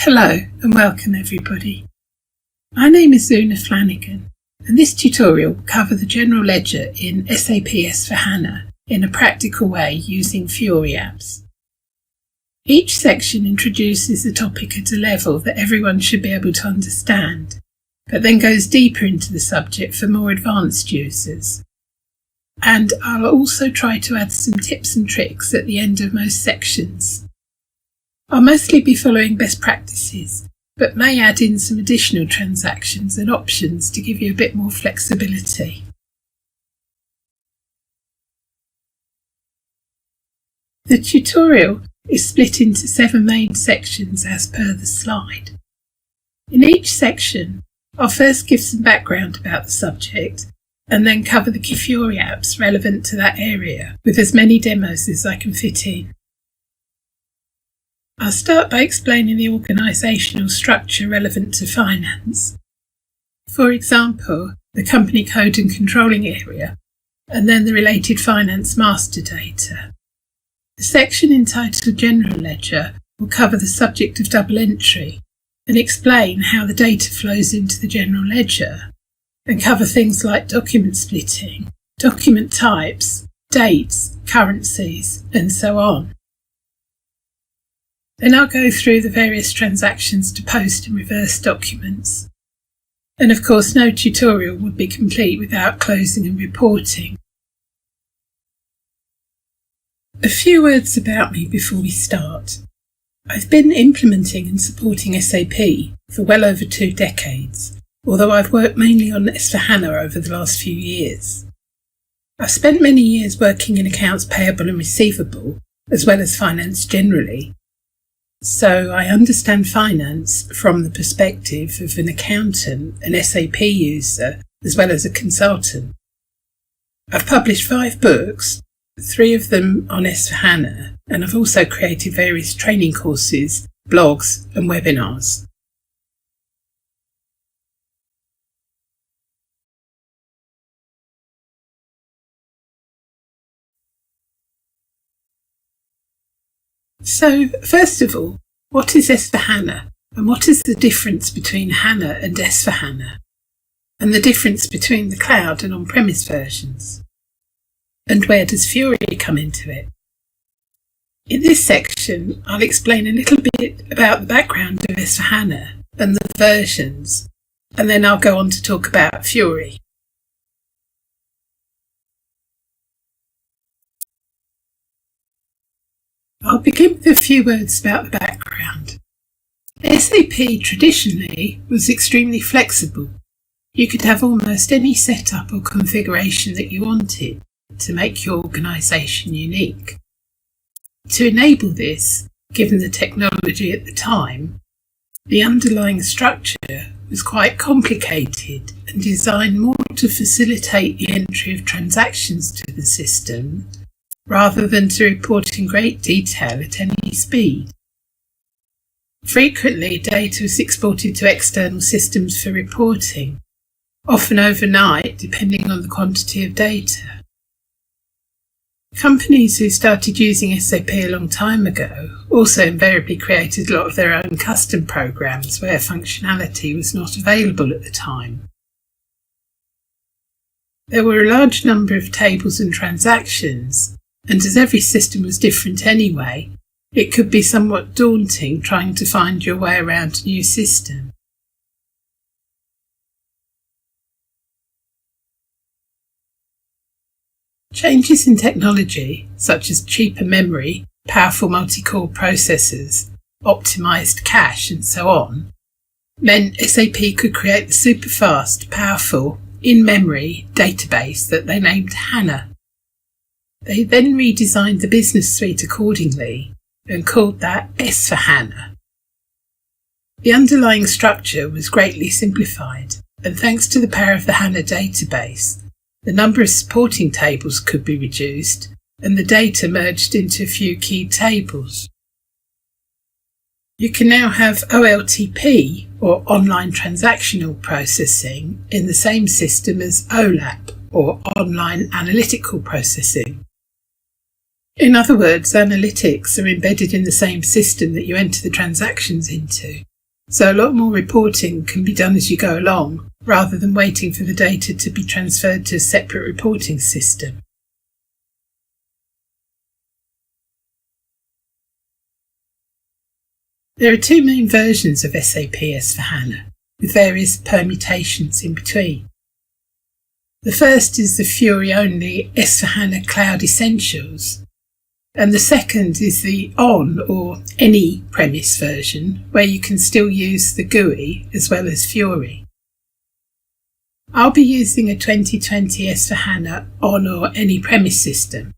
Hello and welcome everybody. My name is Una Flanagan and this tutorial will cover the general ledger in SAP S/4HANA in a practical way using Fiori apps. Each section introduces the topic at a level that everyone should be able to understand, but then goes deeper into the subject for more advanced users. And I'll also try to add some tips and tricks at the end of most sections. I'll mostly be following best practices, but may add in some additional transactions and options to give you a bit more flexibility. The tutorial is split into 7 main sections as per the slide. In each section, I'll first give some background about the subject and then cover the key Fiori apps relevant to that area with as many demos as I can fit in. I'll start by explaining the organisational structure relevant to finance. For example, the company code and controlling area, and then the related finance master data. The section entitled General Ledger will cover the subject of double entry and explain how the data flows into the general ledger, and cover things like document splitting, document types, dates, currencies, and so on. Then I'll go through the various transactions to post and reverse documents. And of course, no tutorial would be complete without closing and reporting. A few words about me before we start. I've been implementing and supporting SAP for well over 2 decades, although I've worked mainly on S/4HANA over the last few years. I've spent many years working in accounts payable and receivable, as well as finance generally, so I understand finance from the perspective of an accountant, an SAP user, as well as a consultant. I've published 5 books, 3 of them on S/4HANA, and I've also created various training courses, blogs and webinars. So, first of all, what is S/4HANA and what is the difference between HANA and S/4HANA, and the difference between the cloud and on-premise versions? And where does Fiori come into it? In this section, I'll explain a little bit about the background of S/4HANA and the versions, and then I'll go on to talk about Fiori. I'll begin with a few words about the background. SAP traditionally was extremely flexible. You could have almost any setup or configuration that you wanted to make your organisation unique. To enable this, given the technology at the time, the underlying structure was quite complicated and designed more to facilitate the entry of transactions to the system rather than to report in great detail at any speed. Frequently, data was exported to external systems for reporting, often overnight depending on the quantity of data. Companies who started using SAP a long time ago also invariably created a lot of their own custom programs where functionality was not available at the time. There were a large number of tables and transactions, and as every system was different anyway, it could be somewhat daunting trying to find your way around a new system. Changes in technology, such as cheaper memory, powerful multi-core processors, optimised cache and so on, meant SAP could create the super fast, powerful, in-memory database that they named HANA. They then redesigned the business suite accordingly and called that S/4HANA. The underlying structure was greatly simplified, and thanks to the power of the HANA database, the number of supporting tables could be reduced and the data merged into a few key tables. You can now have OLTP, or online transactional processing, in the same system as OLAP, or online analytical processing. In other words, analytics are embedded in the same system that you enter the transactions into, so a lot more reporting can be done as you go along, rather than waiting for the data to be transferred to a separate reporting system. There are two main versions of SAP S/4HANA, with various permutations in between. The first is the Fiori-only S/4HANA Cloud Essentials, and the second is the on or any premise version, where you can still use the GUI as well as Fiori. I'll be using a 2020 S/4HANA on or any premise system,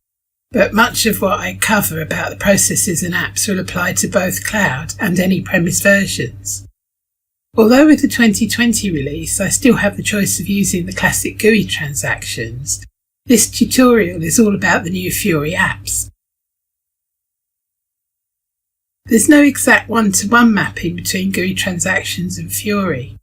but much of what I cover about the processes and apps will apply to both cloud and any premise versions. Although with the 2020 release I still have the choice of using the classic GUI transactions, this tutorial is all about the new Fiori apps. There's no exact one-to-one mapping between GUI transactions and Fiori.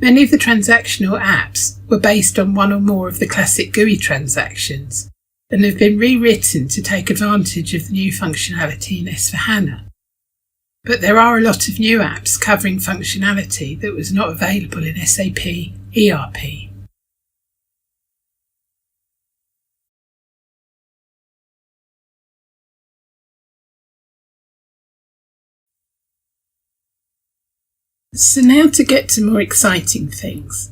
Many of the transactional apps were based on one or more of the classic GUI transactions and have been rewritten to take advantage of the new functionality in S/4HANA. But there are a lot of new apps covering functionality that was not available in SAP ERP. So now to get to more exciting things.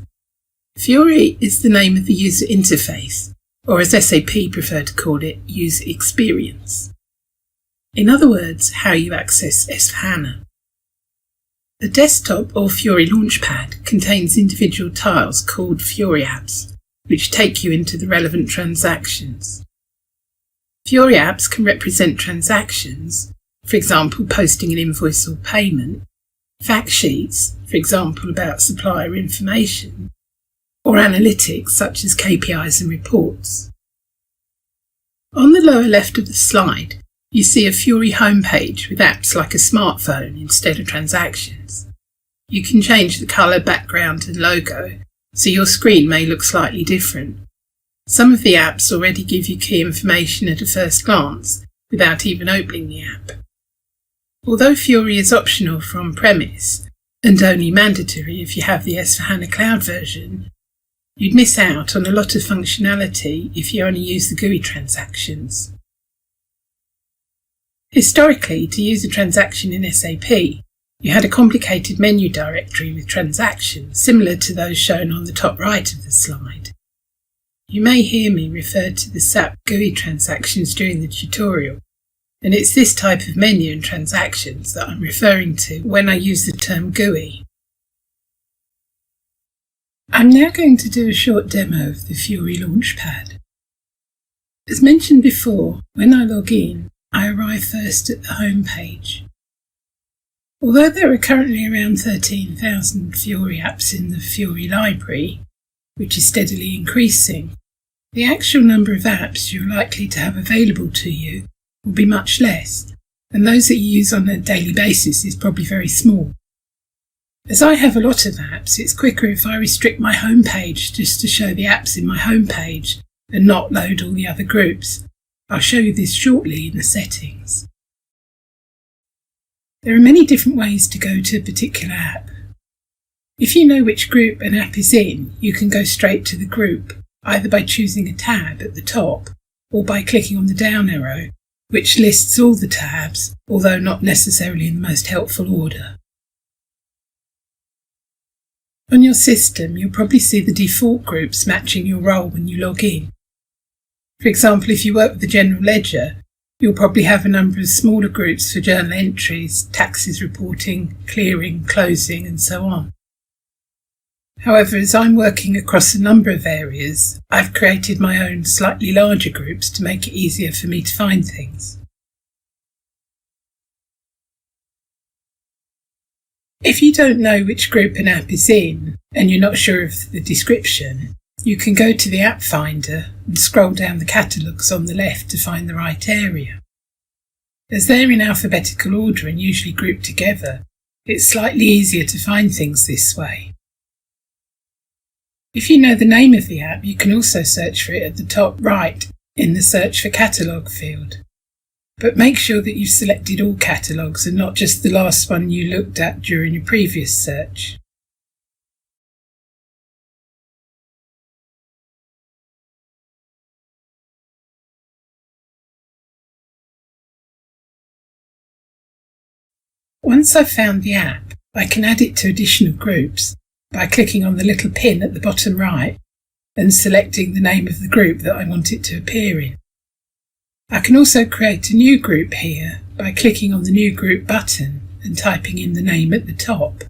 Fiori is the name of the user interface, or as SAP prefer to call it, user experience. In other words, how you access S/4HANA. The desktop or Fiori Launchpad contains individual tiles called Fiori apps, which take you into the relevant transactions. Fiori apps can represent transactions, for example posting an invoice or payment, fact sheets, for example about supplier information, or analytics such as KPIs and reports. On the lower left of the slide, you see a Fiori homepage with apps like a smartphone instead of transactions. You can change the colour, background and logo, so your screen may look slightly different. Some of the apps already give you key information at a first glance, without even opening the app. Although Fiori is optional for on-premise, and only mandatory if you have the S/4HANA Cloud version, you'd miss out on a lot of functionality if you only use the GUI transactions. Historically, to use a transaction in SAP, you had a complicated menu directory with transactions similar to those shown on the top right of the slide. You may hear me refer to the SAP GUI transactions during the tutorial, and it's this type of menu and transactions that I'm referring to when I use the term GUI. I'm now going to do a short demo of the Fiori Launchpad. As mentioned before, when I log in, I arrive first at the home page. Although there are currently around 13,000 Fiori apps in the Fiori library, which is steadily increasing, the actual number of apps you're likely to have available to you will be much less, and those that you use on a daily basis is probably very small. As I have a lot of apps, it's quicker if I restrict my home page just to show the apps in my home page and not load all the other groups. I'll show you this shortly in the settings. There are many different ways to go to a particular app. If you know which group an app is in, you can go straight to the group, either by choosing a tab at the top or by clicking on the down arrow, which lists all the tabs, although not necessarily in the most helpful order. On your system, you'll probably see the default groups matching your role when you log in. For example, if you work with the general ledger, you'll probably have a number of smaller groups for journal entries, taxes reporting, clearing, closing, and so on. However, as I'm working across a number of areas, I've created my own slightly larger groups to make it easier for me to find things. If you don't know which group an app is in, and you're not sure of the description, you can go to the App Finder and scroll down the catalogues on the left to find the right area. As they're in alphabetical order and usually grouped together, it's slightly easier to find things this way. If you know the name of the app, you can also search for it at the top right in the Search for Catalogue field. but make sure that you've selected all catalogues and not just the last one you looked at during your previous search. Once I've found the app, I can add it to additional groups by clicking on the little pin at the bottom right and selecting the name of the group that I want it to appear in. I can also create a new group here by clicking on the New Group button and typing in the name at the top.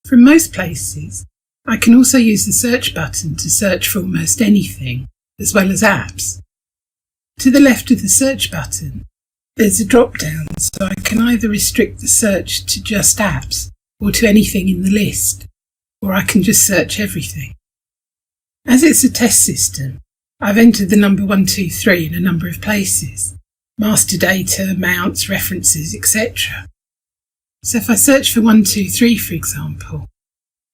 From most places, I can also use the search button to search for almost anything, as well as apps. To the left of the search button, there's a drop-down, so I can either restrict the search to just apps or to anything in the list, or I can just search everything. As it's a test system, I've entered the number 123 in a number of places: master data, mounts, references, etc. So if I search for 123, for example,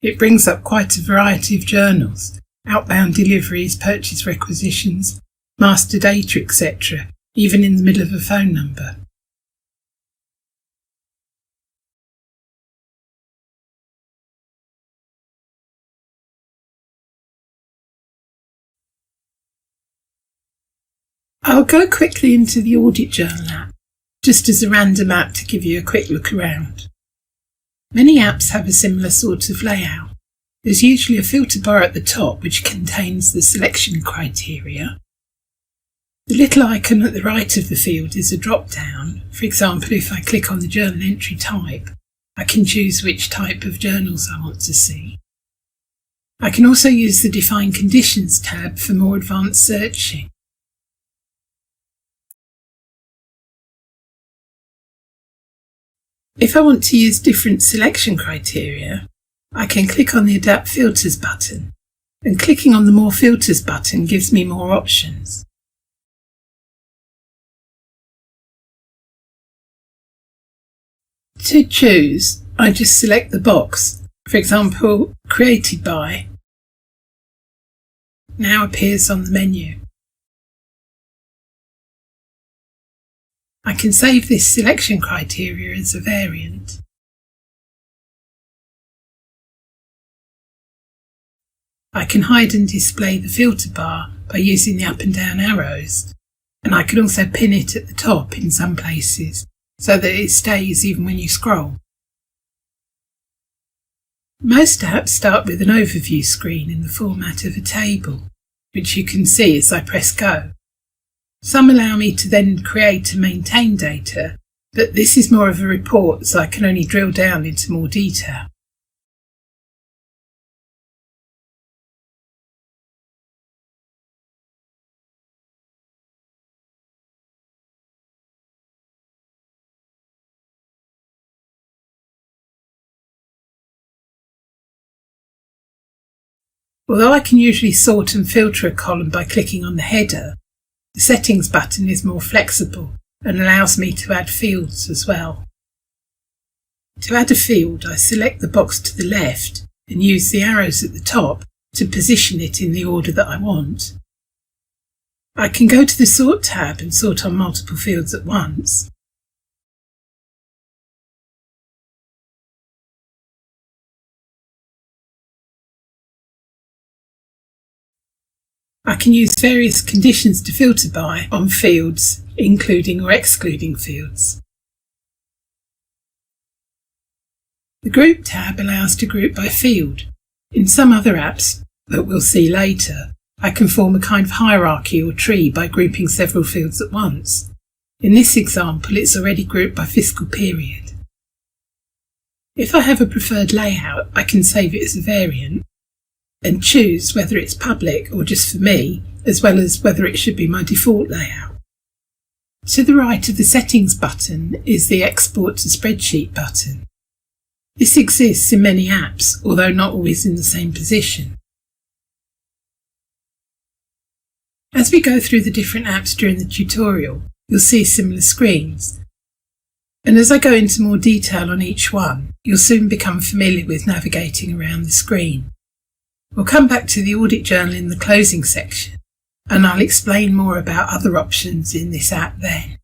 it brings up quite a variety of journals: outbound deliveries, purchase requisitions, master data, etc., even in the middle of a phone number. I'll go quickly into the Audit Journal app, just as a random app to give you a quick look around. Many apps have a similar sort of layout. There's usually a filter bar at the top which contains the selection criteria. The little icon at the right of the field is a drop-down. For example, if I click on the journal entry type, I can choose which type of journals I want to see. I can also use the Define Conditions tab for more advanced searching. If I want to use different selection criteria, I can click on the Adapt Filters button, and clicking on the More Filters button gives me more options. To choose, I just select the box. For example, Created by now appears on the menu. I can save this selection criteria as a variant. I can hide and display the filter bar by using the up and down arrows, and I can also pin it at the top in some places so that it stays even when you scroll. Most apps start with an overview screen in the format of a table, which you can see as I press go. Some allow me to then create and maintain data, but this is more of a report, so I can only drill down into more detail. Although I can usually sort and filter a column by clicking on the header, the Settings button is more flexible and allows me to add fields as well. To add a field, I select the box to the left and use the arrows at the top to position it in the order that I want. I can go to the Sort tab and sort on multiple fields at once. I can use various conditions to filter by on fields, including or excluding fields. The Group tab allows to group by field. In some other apps that we'll see later, I can form a kind of hierarchy or tree by grouping several fields at once. In this example, it's already grouped by fiscal period. If I have a preferred layout, I can save it as a variant and choose whether it's public or just for me, as well as whether it should be my default layout. To the right of the Settings button is the Export to Spreadsheet button. This exists in many apps, although not always in the same position. As we go through the different apps during the tutorial, you'll see similar screens. And as I go into more detail on each one, you'll soon become familiar with navigating around the screen. We'll come back to the Audit Journal in the closing section, and I'll explain more about other options in this app then.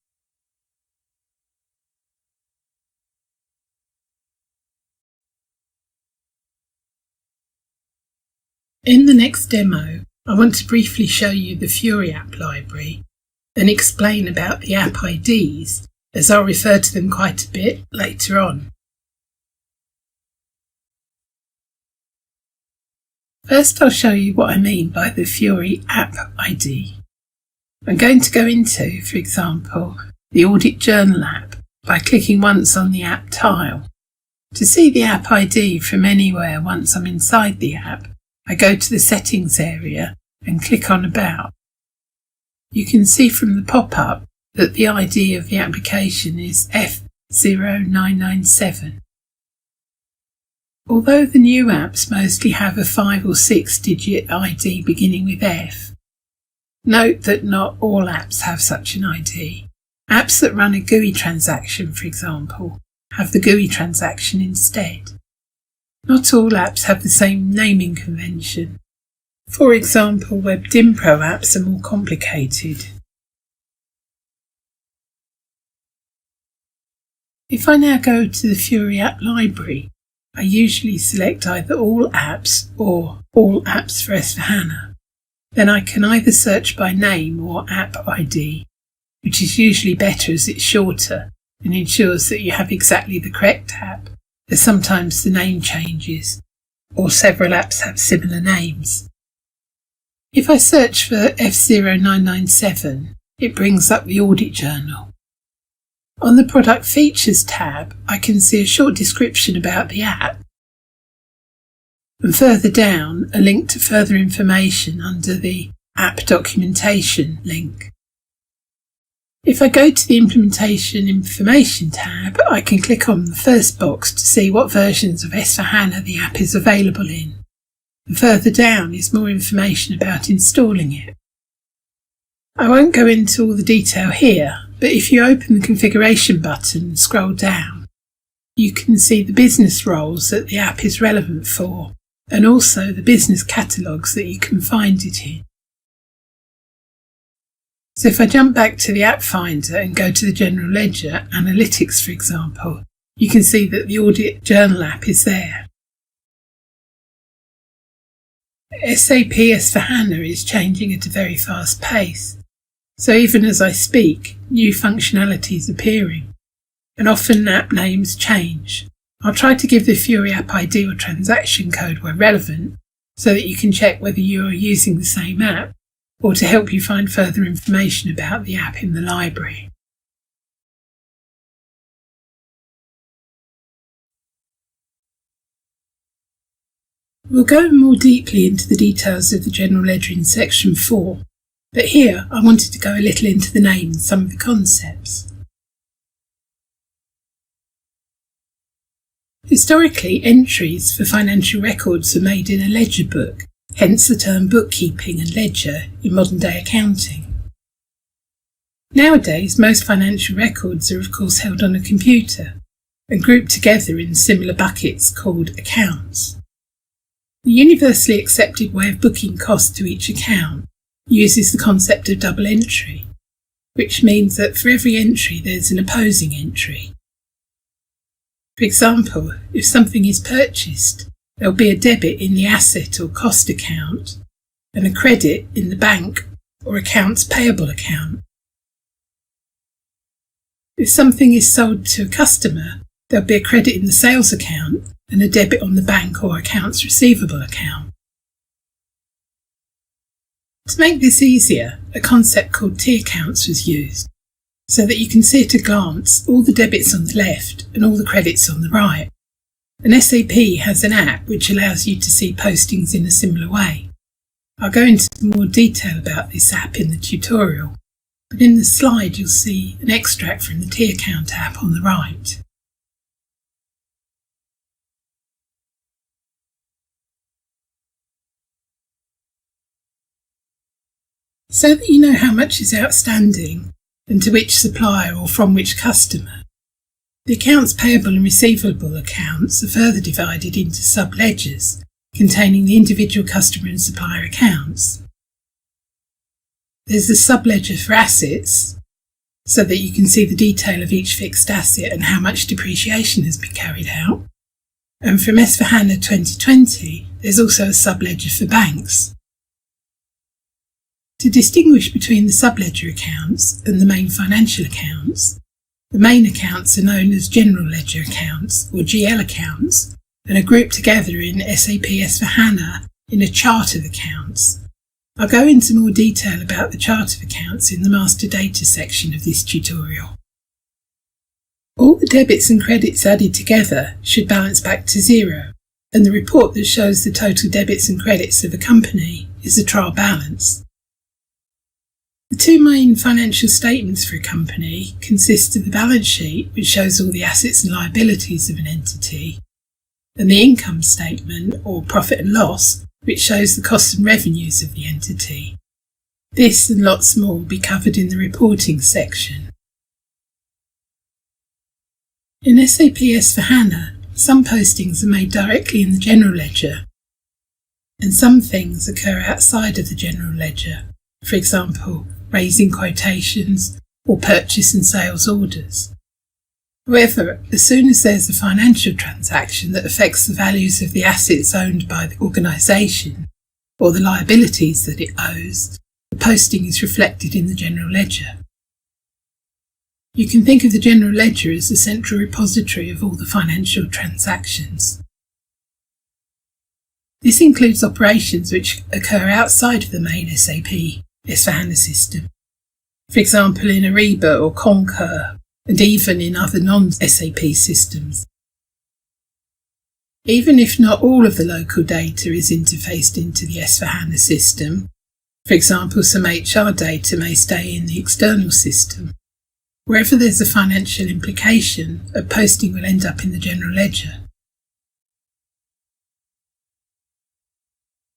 In the next demo, I want to briefly show you the Fiori app library and explain about the app IDs, as I'll refer to them quite a bit later on. First, I'll show you what I mean by the Fiori app ID. I'm going to go into, for example, the Audit Journal app by clicking once on the app tile. To see the app ID from anywhere once I'm inside the app, I go to the Settings area and click on About. You can see from the pop-up that the ID of the application is F0997. Although the new apps mostly have a 5 or 6 digit ID beginning with F, note that not all apps have such an ID. Apps that run a GUI transaction, for example, have the GUI transaction instead. Not all apps have the same naming convention. For example, WebDimpro apps are more complicated. If I now go to the Fiori app library, I usually select either All Apps or All Apps for S4HANA. Then I can either search by name or app ID, which is usually better as it's shorter and ensures that you have exactly the correct app, as sometimes the name changes, or several apps have similar names. If I search for F0997, it brings up the Audit Journal. On the Product Features tab, I can see a short description about the app, and further down, a link to further information under the App Documentation link. If I go to the Implementation Information tab, I can click on the first box to see what versions of S4HANA the app is available in. And further down is more information about installing it. I won't go into all the detail here, but if you open the Configuration button and scroll down, you can see the business roles that the app is relevant for, and also the business catalogues that you can find it in. So if I jump back to the App Finder and go to the General Ledger, Analytics for example, you can see that the Audit Journal app is there. SAP S4HANA is changing at a very fast pace, so even as I speak, new functionality is appearing, and often app names change. I'll try to give the Fiori app ID or transaction code where relevant, so that you can check whether you are using the same app, or to help you find further information about the app in the library. We'll go more deeply into the details of the General Ledger in section 4, but here I wanted to go a little into the name and some of the concepts. Historically, entries for financial records are made in a ledger book, hence the term bookkeeping and ledger in modern day accounting. Nowadays, most financial records are of course held on a computer and grouped together in similar buckets called accounts. The universally accepted way of booking costs to each account uses the concept of double entry, which means that for every entry there's an opposing entry. For example, if something is purchased, there'll be a debit in the asset or cost account and a credit in the bank or accounts payable account. If something is sold to a customer, there'll be a credit in the sales account and a debit on the bank or accounts receivable account. To make this easier, a concept called T accounts was used, so that you can see at a glance all the debits on the left and all the credits on the right. And SAP has an app which allows you to see postings in a similar way. I'll go into more detail about this app in the tutorial, but in the slide you'll see an extract from the T account app on the right. So that you know how much is outstanding and to which supplier or from which customer, the accounts payable and receivable accounts are further divided into sub-ledgers containing the individual customer and supplier accounts. There's the subledger for assets, so that you can see the detail of each fixed asset and how much depreciation has been carried out. And from S/4HANA 2020, there's also a subledger for banks. To distinguish between the subledger accounts and the main financial accounts, the main accounts are known as general ledger accounts, or GL accounts, and are grouped together in SAP S/4HANA in a chart of accounts. I'll go into more detail about the chart of accounts in the master data section of this tutorial. All the debits and credits added together should balance back to zero, and the report that shows the total debits and credits of a company is a trial balance. The two main financial statements for a company consist of the balance sheet, which shows all the assets and liabilities of an entity, and the income statement, or profit and loss, which shows the costs and revenues of the entity. This and lots more will be covered in the reporting section. In SAP S/4HANA, some postings are made directly in the general ledger, and some things occur outside of the general ledger, for example, raising quotations or purchase and sales orders. However, as soon as there's a financial transaction that affects the values of the assets owned by the organisation or the liabilities that it owes, the posting is reflected in the general ledger. You can think of the general ledger as the central repository of all the financial transactions. This includes operations which occur outside of the main SAP S/4HANA system, for example in Ariba or Concur, and even in other non-SAP systems. Even if not all of the local data is interfaced into the S/4HANA system, for example some HR data may stay in the external system, wherever there's a financial implication, a posting will end up in the general ledger.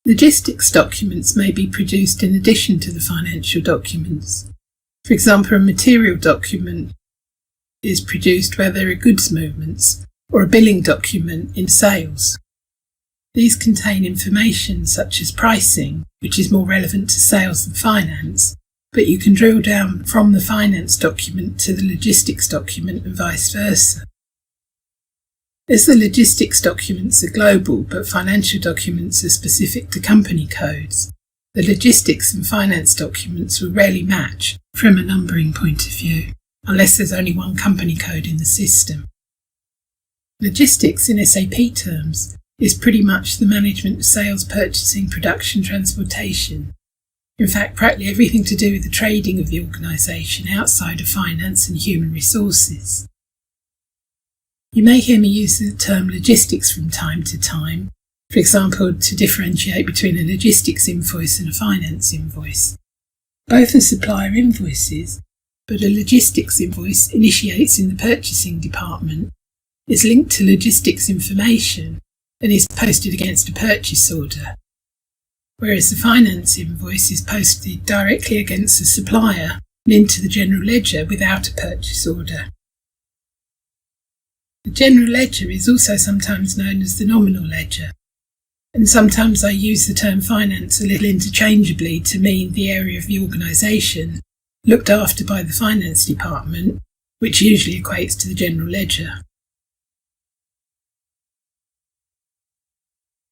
Logistics documents may be produced in addition to the financial documents. For example, a material document is produced where there are goods movements, or a billing document in sales. These contain information such as pricing, which is more relevant to sales than finance, but you can drill down from the finance document to the logistics document and vice versa. As the logistics documents are global but financial documents are specific to company codes, the logistics and finance documents will rarely match from a numbering point of view, unless there's only one company code in the system. Logistics in SAP terms is pretty much the management of sales, purchasing, production, transportation. In fact, practically everything to do with the trading of the organisation outside of finance and human resources. You may hear me use the term logistics from time to time, for example, to differentiate between a logistics invoice and a finance invoice. Both are supplier invoices, but a logistics invoice initiates in the purchasing department, is linked to logistics information, and is posted against a purchase order, whereas the finance invoice is posted directly against the supplier and into the general ledger without a purchase order. The general ledger is also sometimes known as the nominal ledger, and sometimes I use the term finance a little interchangeably to mean the area of the organisation looked after by the finance department, which usually equates to the general ledger.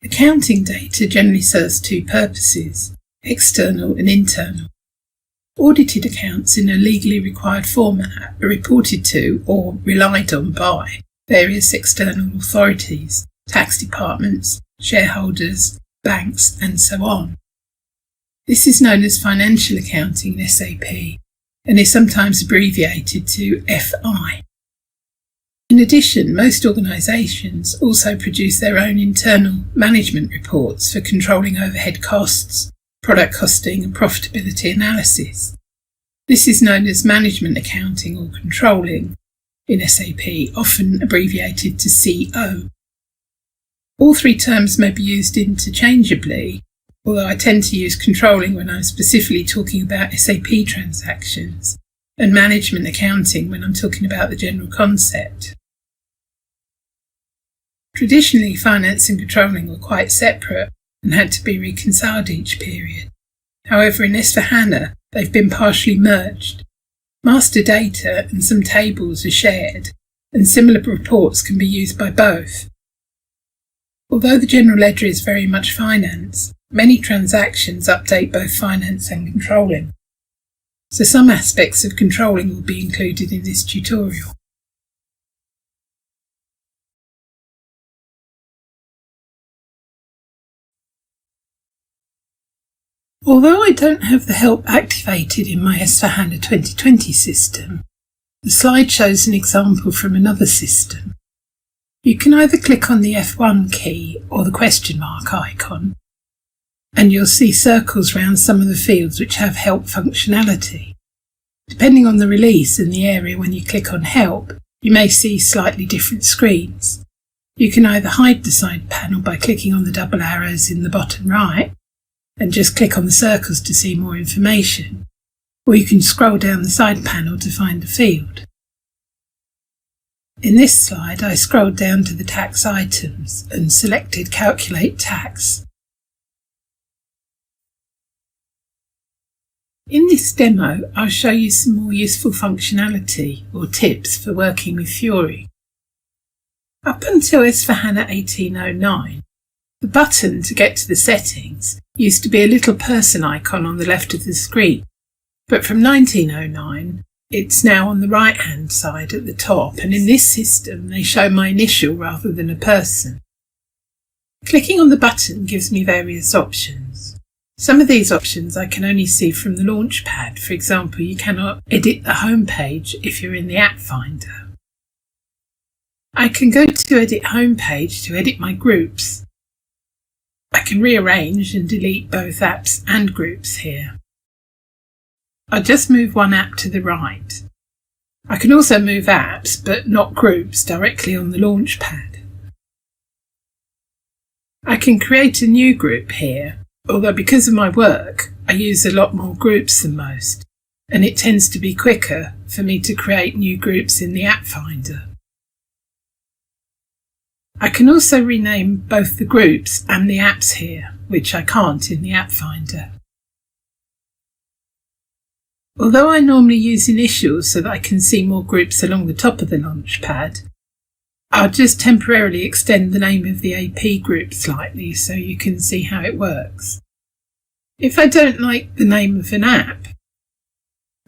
Accounting data generally serves two purposes, external and internal. Audited accounts in a legally required format are reported to or relied on by various external authorities, tax departments, shareholders, banks, and so on. This is known as financial accounting in SAP and is sometimes abbreviated to FI. In addition, most organisations also produce their own internal management reports for controlling overhead costs, product costing and profitability analysis. This is known as management accounting or controlling in SAP, often abbreviated to CO. All three terms may be used interchangeably, although I tend to use controlling when I'm specifically talking about SAP transactions, and management accounting when I'm talking about the general concept. Traditionally, finance and controlling were quite separate and had to be reconciled each period. However, in S/4HANA, they've been partially merged. Master data and some tables are shared, and similar reports can be used by both. Although the general ledger is very much finance, many transactions update both finance and controlling. So some aspects of controlling will be included in this tutorial. Although I don't have the help activated in my S/4HANA 2020 system, the slide shows an example from another system. You can either click on the F1 key or the question mark icon, and you'll see circles around some of the fields which have help functionality. Depending on the release and the area when you click on help, you may see slightly different screens. You can either hide the side panel by clicking on the double arrows in the bottom right, and just click on the circles to see more information, or you can scroll down the side panel to find the field. In this slide, I scrolled down to the tax items and selected Calculate Tax. In this demo, I'll show you some more useful functionality or tips for working with Fiori. Up until S/4HANA 1809, the button to get to the settings used to be a little person icon on the left of the screen, but from 1909 it's now on the right hand side at the top, and in this system they show my initial rather than a person. Clicking on the button gives me various options. Some of these options I can only see from the Launchpad. For example, you cannot edit the home page if you're in the App Finder. I can go to Edit Home Page to edit my groups. I can rearrange and delete both apps and groups here. I'll just move one app to the right. I can also move apps, but not groups, directly on the Launchpad. I can create a new group here, although because of my work, I use a lot more groups than most, and it tends to be quicker for me to create new groups in the App Finder. I can also rename both the groups and the apps here, which I can't in the App Finder. Although I normally use initials so that I can see more groups along the top of the Launchpad, I'll just temporarily extend the name of the AP group slightly so you can see how it works. If I don't like the name of an app,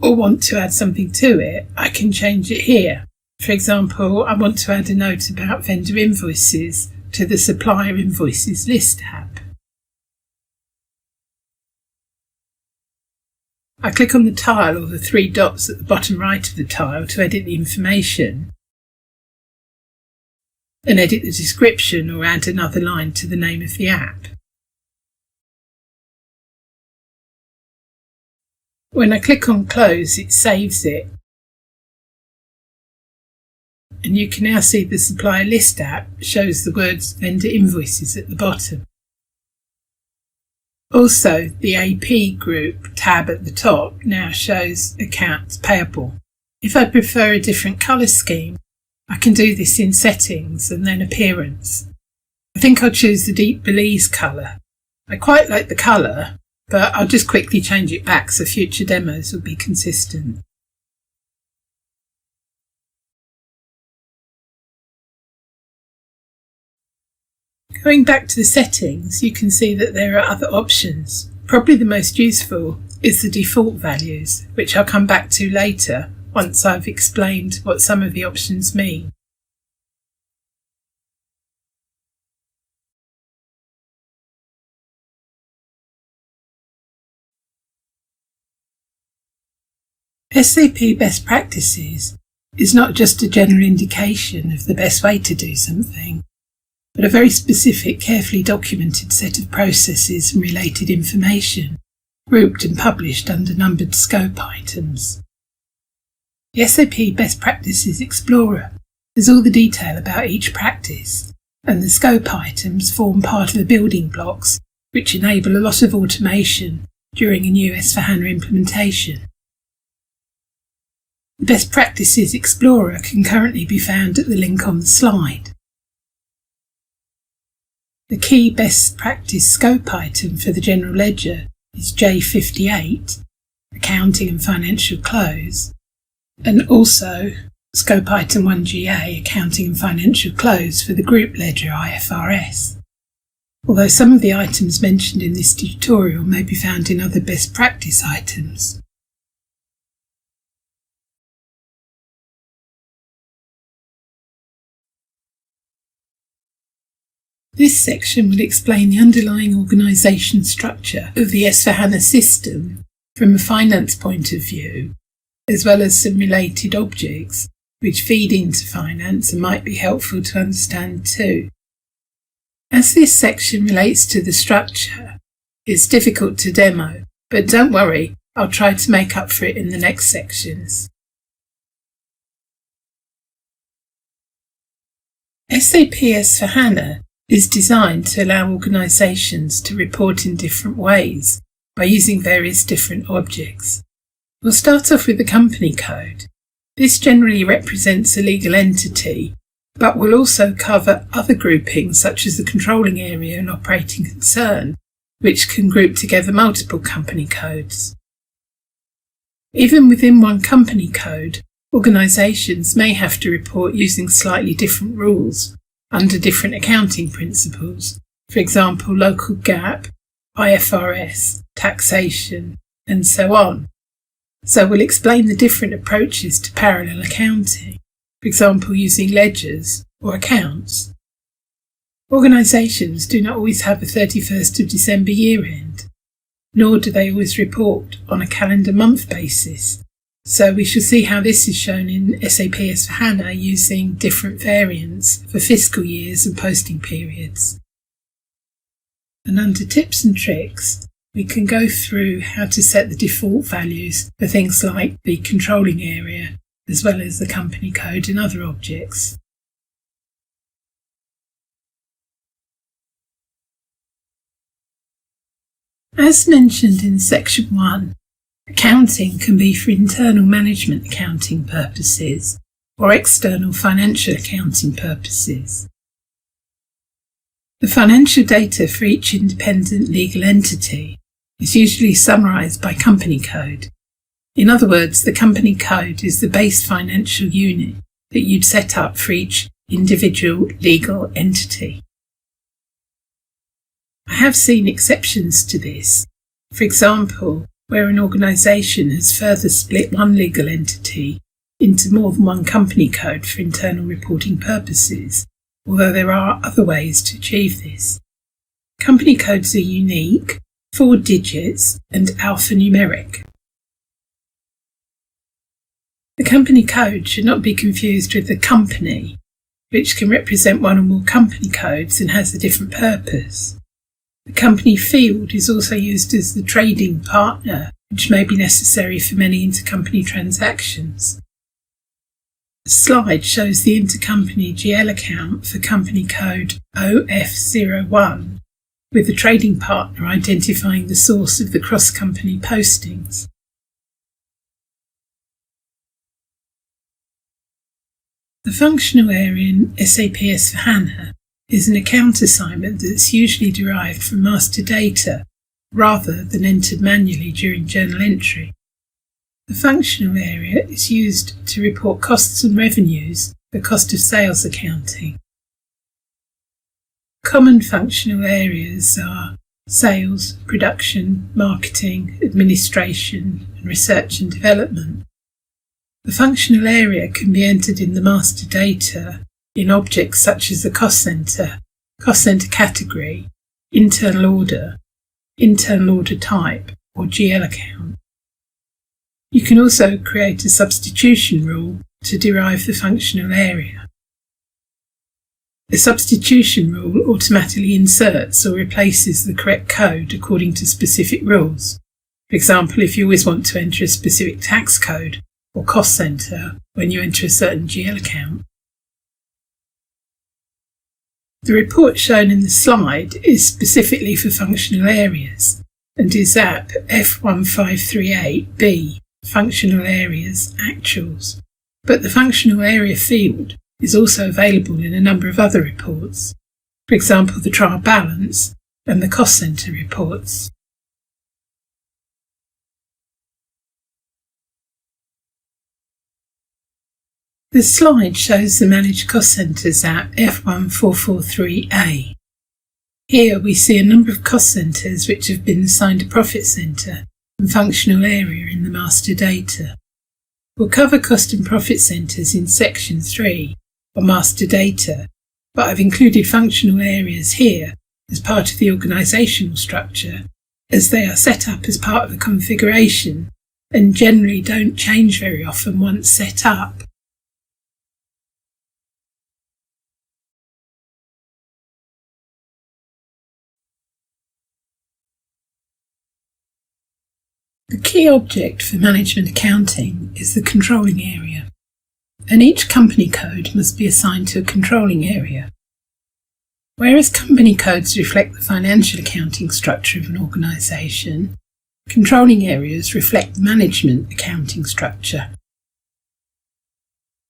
or want to add something to it, I can change it here. For example, I want to add a note about vendor invoices to the supplier invoices list app. I click on the tile or the three dots at the bottom right of the tile to edit the information, and edit the description or add another line to the name of the app. When I click on Close, it saves it, and you can now see the supplier list app shows the words vendor invoices at the bottom. Also, the AP group tab at the top now shows accounts payable. If I prefer a different colour scheme, I can do this in Settings and then Appearance. I think I'll choose the deep Belize colour. I quite like the colour, but I'll just quickly change it back so future demos will be consistent. Going back to the settings, you can see that there are other options. Probably the most useful is the default values, which I'll come back to later once I've explained what some of the options mean. SAP Best Practices is not just a general indication of the best way to do something, but a very specific, carefully documented set of processes and related information, grouped and published under numbered scope items. The SAP Best Practices Explorer has all the detail about each practice, and the scope items form part of the building blocks which enable a lot of automation during a new S/4HANA implementation. The Best Practices Explorer can currently be found at the link on the slide. The key best practice scope item for the general ledger is J58, accounting and financial close, and also Scope Item 1GA, accounting and financial close for the group ledger IFRS. Although some of the items mentioned in this tutorial may be found in other best practice items. This section will explain the underlying organisation structure of the S/4HANA system from a finance point of view, as well as some related objects which feed into finance and might be helpful to understand too. As this section relates to the structure, it's difficult to demo, but don't worry, I'll try to make up for it in the next sections. SAP S/4HANA is designed to allow organisations to report in different ways by using various different objects. We'll start off with the company code. This generally represents a legal entity, but will also cover other groupings such as the controlling area and operating concern, which can group together multiple company codes. Even within one company code, organisations may have to report using slightly different rules under different accounting principles, for example local GAAP, IFRS, taxation, and so on. So we'll explain the different approaches to parallel accounting, for example using ledgers or accounts. Organisations do not always have a 31st of December year end, nor do they always report on a calendar month basis. So we shall see how this is shown in SAP S/4HANA using different variants for fiscal years and posting periods. And under tips and tricks, we can go through how to set the default values for things like the controlling area, as well as the company code and other objects. As mentioned in section 1, accounting can be for internal management accounting purposes or external financial accounting purposes. The financial data for each independent legal entity is usually summarised by company code. In other words, the company code is the base financial unit that you'd set up for each individual legal entity. I have seen exceptions to this. For example, where an organisation has further split one legal entity into more than one company code for internal reporting purposes, although there are other ways to achieve this. Company codes are unique, 4 digits, and alphanumeric. The company code should not be confused with the company, which can represent one or more company codes and has a different purpose. The company field is also used as the trading partner, which may be necessary for many intercompany transactions. The slide shows the intercompany GL account for company code OF01, with the trading partner identifying the source of the cross-company postings. The functional area in SAP S/4HANA is an account assignment that's usually derived from master data rather than entered manually during journal entry. The functional area is used to report costs and revenues for cost of sales accounting. Common functional areas are sales, production, marketing, administration, and research and development. The functional area can be entered in the master data in objects such as the cost center category, internal order type, or GL account. You can also create a substitution rule to derive the functional area. The substitution rule automatically inserts or replaces the correct code according to specific rules. For example, if you always want to enter a specific tax code or cost center when you enter a certain GL account. The report shown in the slide is specifically for functional areas and is SAP F1538B, Functional Areas Actuals, but the functional area field is also available in a number of other reports, for example the trial balance and the cost centre reports. The slide shows the managed cost centres at F1443A. Here we see a number of cost centres which have been assigned a profit centre and functional area in the master data. We'll cover cost and profit centres in section 3 on master data, but I've included functional areas here as part of the organisational structure, as they are set up as part of a configuration and generally don't change very often once set up. The key object for management accounting is the controlling area, and each company code must be assigned to a controlling area. Whereas company codes reflect the financial accounting structure of an organisation, controlling areas reflect the management accounting structure.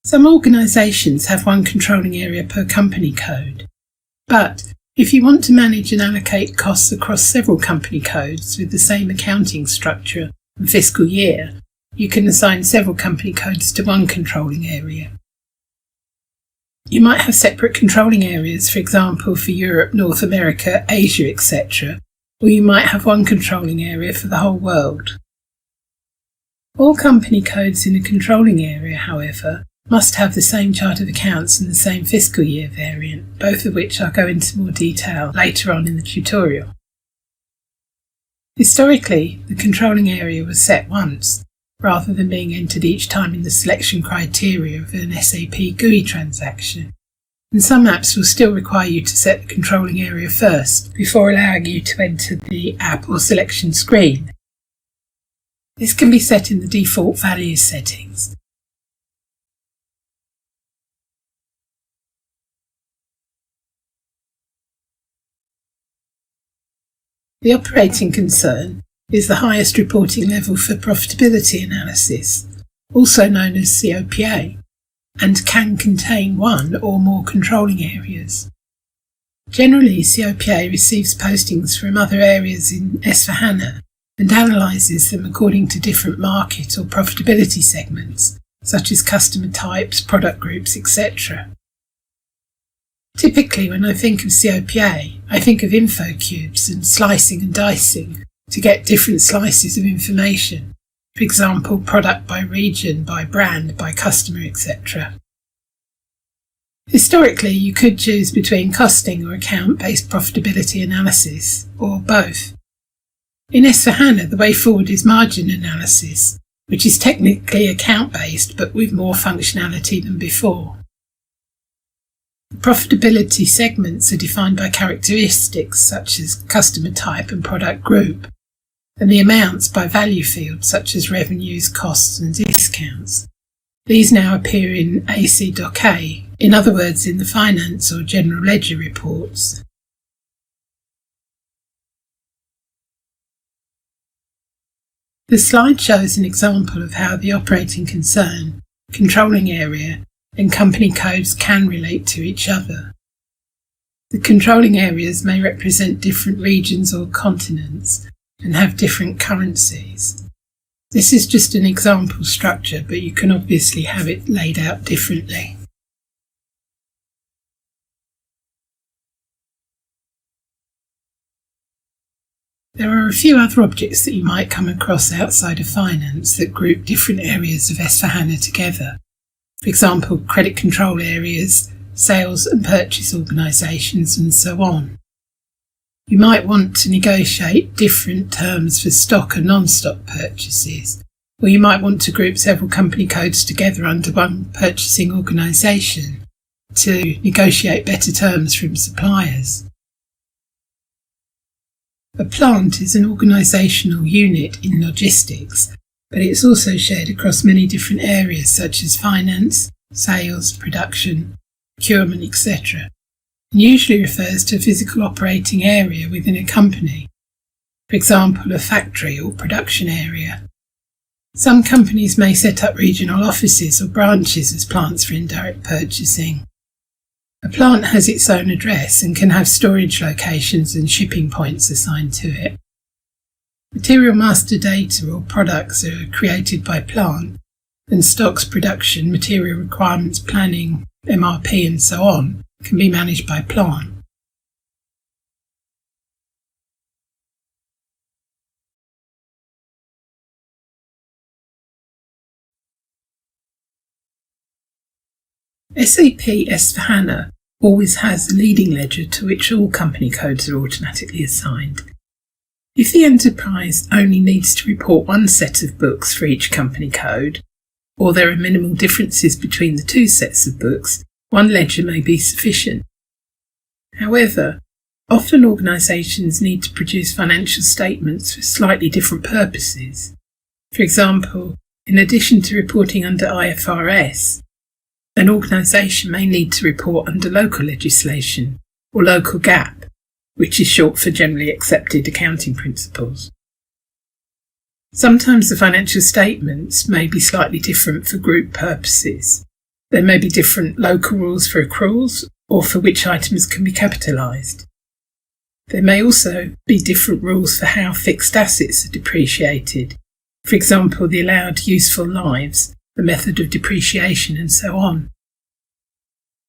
Some organisations have one controlling area per company code, but if you want to manage and allocate costs across several company codes with the same accounting structure and fiscal year, you can assign several company codes to one controlling area. You might have separate controlling areas, for example, for Europe, North America, Asia, etc., or you might have one controlling area for the whole world. All company codes in a controlling area, however, must have the same chart of accounts and the same fiscal year variant, both of which I'll go into more detail later on in the tutorial. Historically, the controlling area was set once, rather than being entered each time in the selection criteria of an SAP GUI transaction, and some apps will still require you to set the controlling area first, before allowing you to enter the app or selection screen. This can be set in the default values settings. The operating concern is the highest reporting level for profitability analysis, also known as COPA, and can contain one or more controlling areas. Generally, COPA receives postings from other areas in S/4HANA and analyses them according to different market or profitability segments, such as customer types, product groups, etc. Typically, when I think of COPA, I think of info cubes and slicing and dicing to get different slices of information, for example, product by region, by brand, by customer, etc. Historically, you could choose between costing or account-based profitability analysis, or both. In S/4HANA, the way forward is margin analysis, which is technically account-based but with more functionality than before. The profitability segments are defined by characteristics such as customer type and product group, and the amounts by value fields such as revenues, costs and discounts. These now appear in AC.A, in other words in the finance or general ledger reports. The slide shows an example of how the operating concern, controlling area and company codes can relate to each other. The controlling areas may represent different regions or continents and have different currencies. This is just an example structure, but you can obviously have it laid out differently. There are a few other objects that you might come across outside of finance that group different areas of S/4HANA together. For example, credit control areas, sales and purchase organisations, and so on. You might want to negotiate different terms for stock and non-stock purchases, or you might want to group several company codes together under one purchasing organisation to negotiate better terms from suppliers. A plant is an organisational unit in logistics, but it's also shared across many different areas such as finance, sales, production, procurement, etc., and usually refers to a physical operating area within a company, for example, a factory or production area. Some companies may set up regional offices or branches as plants for indirect purchasing. A plant has its own address and can have storage locations and shipping points assigned to it. Material master data or products are created by plant and stocks, production, material requirements, planning, MRP and so on can be managed by plant. SAP S/4HANA always has a leading ledger to which all company codes are automatically assigned. If the enterprise only needs to report one set of books for each company code, or there are minimal differences between the two sets of books, one ledger may be sufficient. However, often organisations need to produce financial statements for slightly different purposes. For example, in addition to reporting under IFRS, an organisation may need to report under local legislation, or local GAAP, which is short for Generally Accepted Accounting Principles. Sometimes the financial statements may be slightly different for group purposes. There may be different local rules for accruals or for which items can be capitalised. There may also be different rules for how fixed assets are depreciated, for example, the allowed useful lives, the method of depreciation, and so on.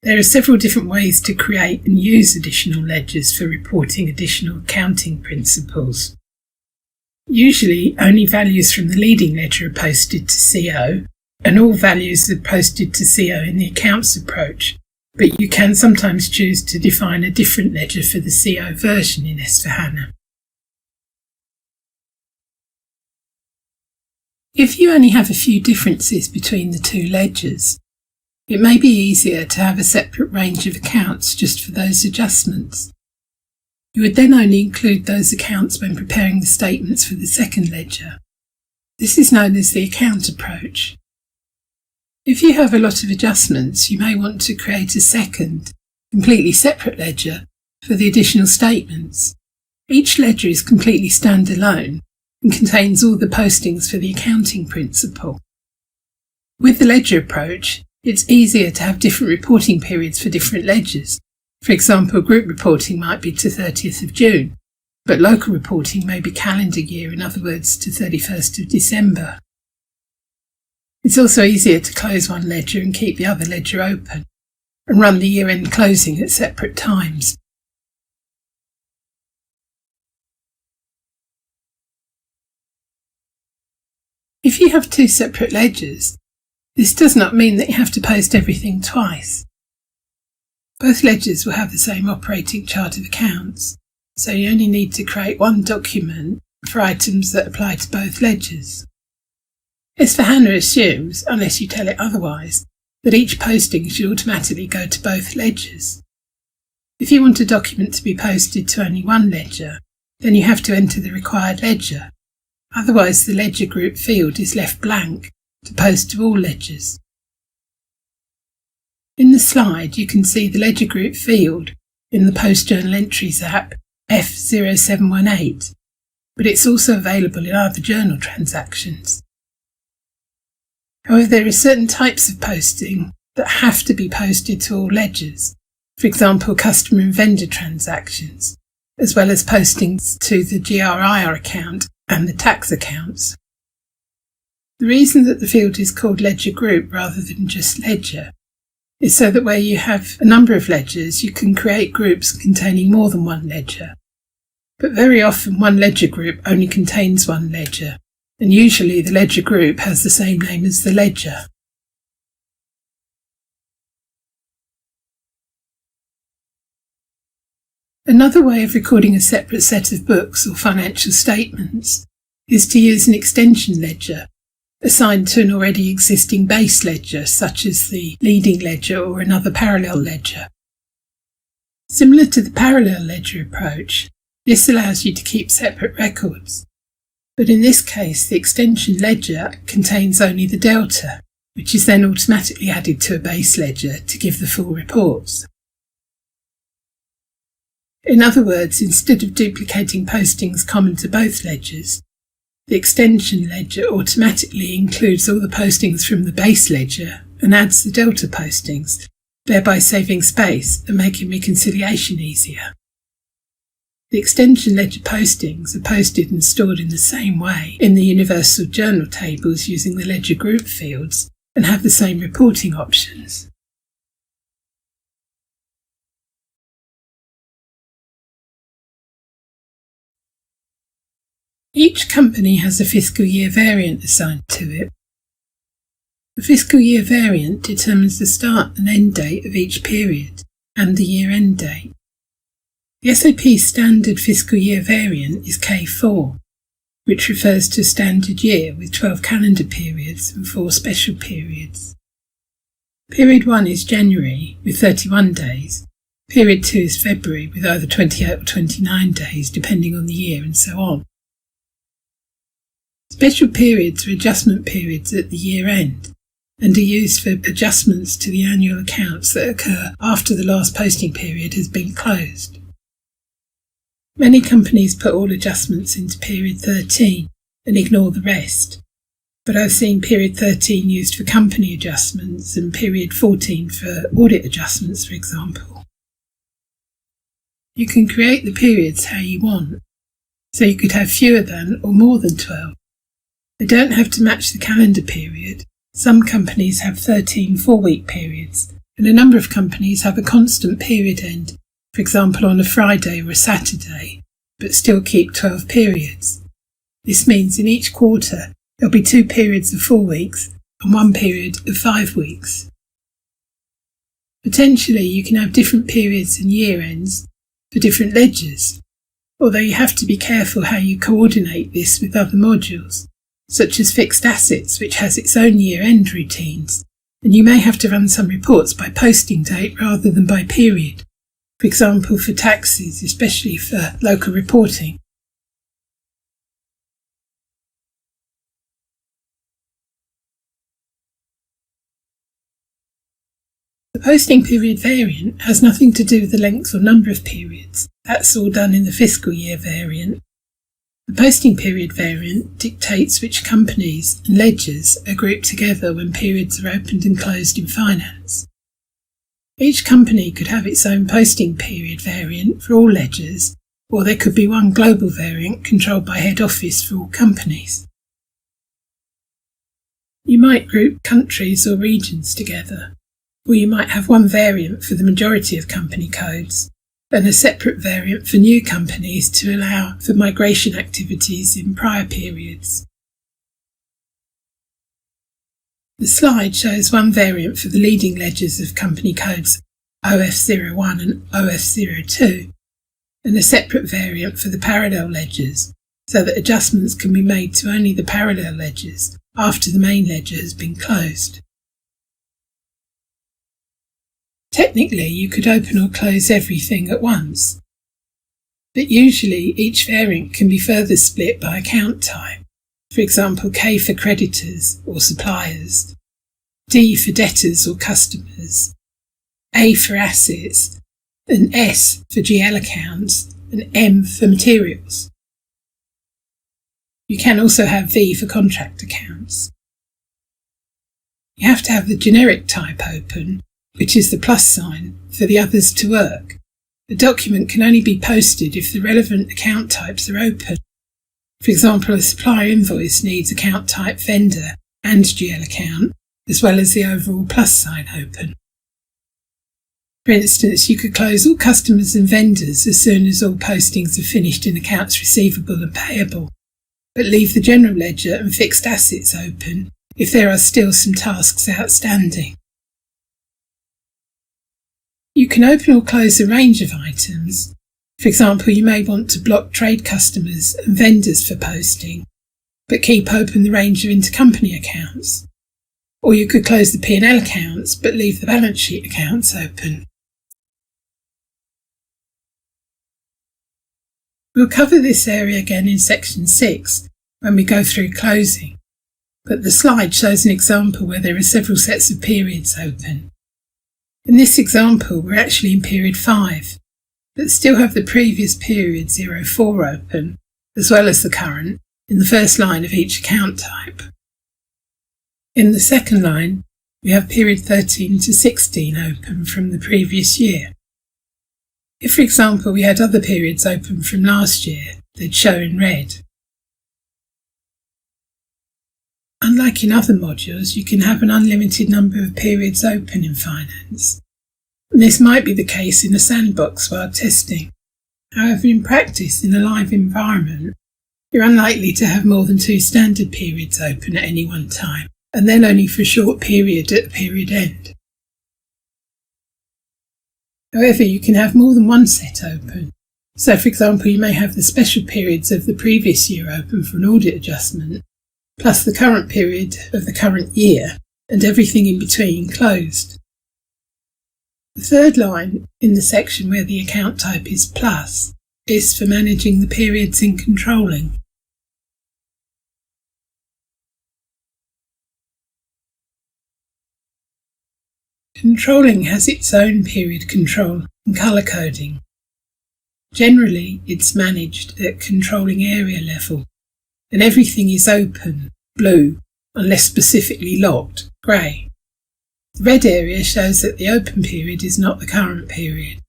There are several different ways to create and use additional ledgers for reporting additional accounting principles. Usually, only values from the leading ledger are posted to CO, and all values are posted to CO in the accounts approach, but you can sometimes choose to define a different ledger for the CO version in S/4HANA. If you only have a few differences between the two ledgers, it may be easier to have a separate range of accounts just for those adjustments. You would then only include those accounts when preparing the statements for the second ledger. This is known as the account approach. If you have a lot of adjustments, you may want to create a second, completely separate ledger for the additional statements. Each ledger is completely standalone and contains all the postings for the accounting principle. With the ledger approach, it's easier to have different reporting periods for different ledgers. For example, group reporting might be to 30th of June, but local reporting may be calendar year, in other words, to 31st of December. It's also easier to close one ledger and keep the other ledger open, and run the year-end closing at separate times. If you have two separate ledgers, this does not mean that you have to post everything twice. Both ledgers will have the same operating chart of accounts, so you only need to create one document for items that apply to both ledgers. S/4HANA assumes, unless you tell it otherwise, that each posting should automatically go to both ledgers. If you want a document to be posted to only one ledger, then you have to enter the required ledger. Otherwise, the ledger group field is left blank to post to all ledgers. In the slide, you can see the ledger group field in the Post Journal Entries app F0718, but it's also available in other journal transactions. However, there are certain types of posting that have to be posted to all ledgers, for example, customer and vendor transactions, as well as postings to the GRIR account and the tax accounts. The reason that the field is called ledger group rather than just ledger is so that where you have a number of ledgers, you can create groups containing more than one ledger. But very often one ledger group only contains one ledger, and usually the ledger group has the same name as the ledger. Another way of recording a separate set of books or financial statements is to use an extension ledger assigned to an already existing base ledger, such as the leading ledger or another parallel ledger. Similar to the parallel ledger approach, this allows you to keep separate records. But in this case, the extension ledger contains only the delta, which is then automatically added to a base ledger to give the full reports. In other words, instead of duplicating postings common to both ledgers, the extension ledger automatically includes all the postings from the base ledger and adds the delta postings, thereby saving space and making reconciliation easier. The extension ledger postings are posted and stored in the same way in the universal journal tables using the ledger group fields and have the same reporting options. Each company has a fiscal year variant assigned to it. The fiscal year variant determines the start and end date of each period and the year-end date. The SAP standard fiscal year variant is K4, which refers to a standard year with 12 calendar periods and 4 special periods. Period 1 is January with 31 days. Period 2 is February with either 28 or 29 days depending on the year and so on. Special periods are adjustment periods at the year end and are used for adjustments to the annual accounts that occur after the last posting period has been closed. Many companies put all adjustments into period 13 and ignore the rest, but I've seen period 13 used for company adjustments and period 14 for audit adjustments, for example. You can create the periods how you want, so you could have fewer than or more than 12. They don't have to match the calendar period. Some companies have 13 4-week periods, and a number of companies have a constant period end, for example on a Friday or a Saturday, but still keep 12 periods. This means in each quarter there'll be 2 periods of 4 weeks and 1 period of 5 weeks. Potentially you can have different periods and year ends for different ledgers, although you have to be careful how you coordinate this with other modules, such as fixed assets, which has its own year-end routines, and you may have to run some reports by posting date rather than by period, for example for taxes, especially for local reporting. The posting period variant has nothing to do with the length or number of periods. That's all done in the fiscal year variant. The posting period variant dictates which companies and ledgers are grouped together when periods are opened and closed in finance. Each company could have its own posting period variant for all ledgers, or there could be one global variant controlled by head office for all companies. You might group countries or regions together, or you might have one variant for the majority of company codes, and a separate variant for new companies to allow for migration activities in prior periods. The slide shows one variant for the leading ledgers of company codes OF01 and OF02, and a separate variant for the parallel ledgers, so that adjustments can be made to only the parallel ledgers after the main ledger has been closed. Technically, you could open or close everything at once, but usually each variant can be further split by account type, for example K for creditors or suppliers, D for debtors or customers, A for assets, and S for GL accounts, and M for materials. You can also have V for contract accounts. You have to have the generic type open, which is the plus sign, for the others to work. The document can only be posted if the relevant account types are open. For example, a supplier invoice needs account type vendor and GL account, as well as the overall plus sign open. For instance, you could close all customers and vendors as soon as all postings are finished in accounts receivable and payable, but leave the general ledger and fixed assets open if there are still some tasks outstanding. You can open or close a range of items. For example, you may want to block trade customers and vendors for posting, but keep open the range of intercompany accounts. Or you could close the P&L accounts, but leave the balance sheet accounts open. We'll cover this area again in section 6 when we go through closing, but the slide shows an example where there are several sets of periods open. In this example, we're actually in period 5, but still have the previous period 04 open, as well as the current, in the first line of each account type. In the second line, we have period 13 to 16 open from the previous year. If, for example, we had other periods open from last year, they'd show in red. Unlike in other modules, you can have an unlimited number of periods open in finance. And this might be the case in a sandbox while testing. However, in practice, in a live environment, you're unlikely to have more than 2 standard periods open at any one time, and then only for a short period at the period end. However, you can have more than one set open. So, for example, you may have the special periods of the previous year open for an audit adjustment, plus the current period of the current year, and everything in between closed. The third line in the section where the account type is plus is for managing the periods in controlling. Controlling has its own period control and colour coding. Generally, it's managed at controlling area level, and everything is open, blue, unless specifically locked, grey. The red area shows that the open period is not the current period.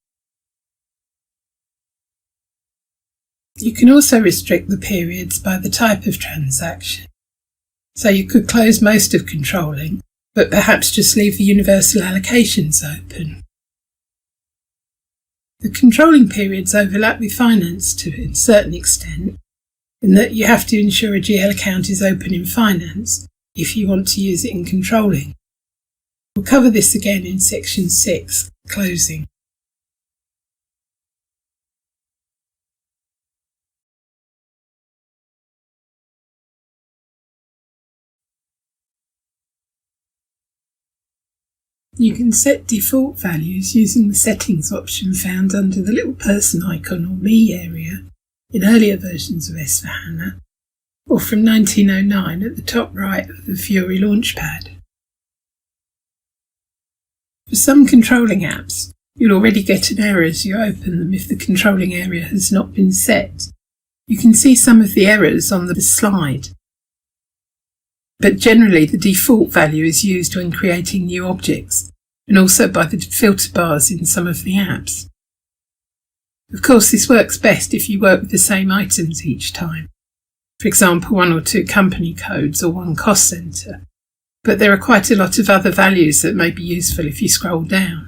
You can also restrict the periods by the type of transaction. So you could close most of controlling, but perhaps just leave the universal allocations open. The controlling periods overlap with finance to a certain extent, in that you have to ensure a GL account is open in finance if you want to use it in controlling. We'll cover this again in section 6, closing. You can set default values using the settings option found under the little person icon or me area in earlier versions of S4HANA, or from 1909 at the top right of the Fiori launchpad. For some controlling apps, you'll already get an error as you open them if the controlling area has not been set. You can see some of the errors on the slide. But generally the default value is used when creating new objects, and also by the filter bars in some of the apps. Of course, this works best if you work with the same items each time. For example, 1 or 2 company codes or 1 cost centre. But there are quite a lot of other values that may be useful if you scroll down.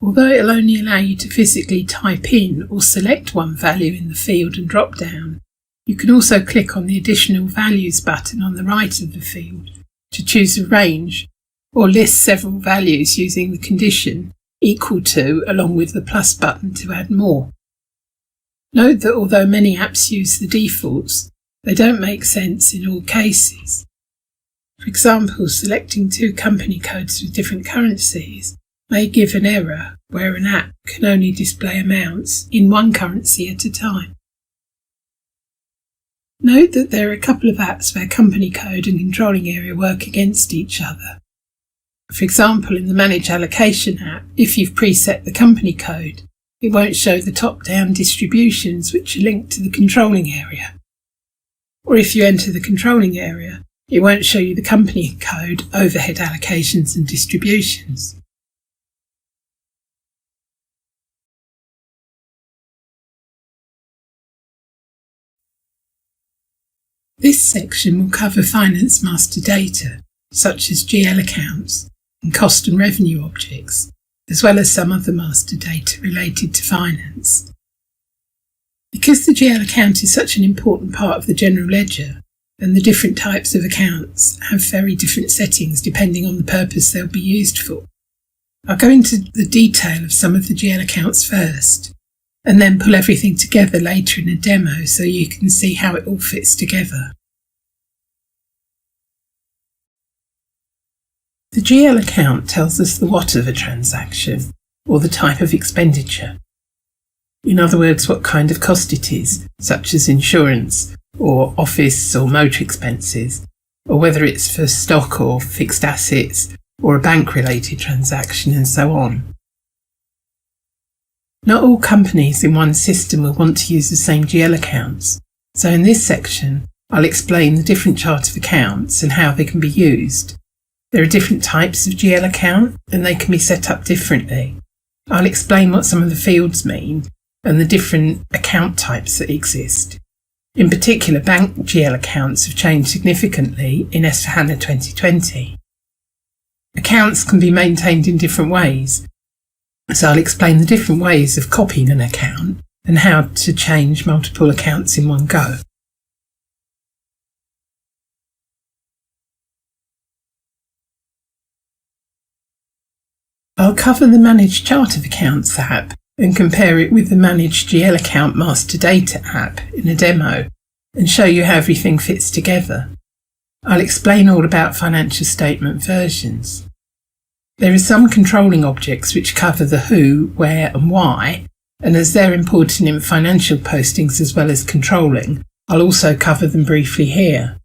Although it'll only allow you to physically type in or select one value in the field and drop down, you can also click on the Additional Values button on the right of the field to choose a range or list several values using the condition equal to along with the plus button to add more. Note that although many apps use the defaults, they don't make sense in all cases. For example, selecting 2 company codes with different currencies may give an error where an app can only display amounts in one currency at a time. Note that there are a couple of apps where company code and controlling area work against each other. For example, in the Manage Allocation app, if you've preset the company code, it won't show the top-down distributions which are linked to the controlling area. Or if you enter the controlling area, it won't show you the company code, overhead allocations and distributions. This section will cover finance master data, such as GL accounts and cost and revenue objects, as well as some other master data related to finance. Because the GL account is such an important part of the general ledger, and the different types of accounts have very different settings depending on the purpose they'll be used for, I'll go into the detail of some of the GL accounts first, and then pull everything together later in a demo so you can see how it all fits together. The GL account tells us the what of a transaction, or the type of expenditure. In other words, what kind of cost it is, such as insurance, or office or motor expenses, or whether it's for stock or fixed assets, or a bank-related transaction, and so on. Not all companies in one system will want to use the same GL accounts, so in this section I'll explain the different chart of accounts and how they can be used. There are different types of GL account and they can be set up differently, I'll explain what some of the fields mean and the different account types that exist. In particular, bank GL accounts have changed significantly in S/4HANA 2020. Accounts can be maintained in different ways, so I'll explain the different ways of copying an account and how to change multiple accounts in one go. I'll cover the Manage Chart of Accounts app and compare it with the Manage GL Account Master Data app in a demo and show you how everything fits together. I'll explain all about financial statement versions. There are some controlling objects which cover the who, where and why, and as they're important in financial postings as well as controlling, I'll also cover them briefly here.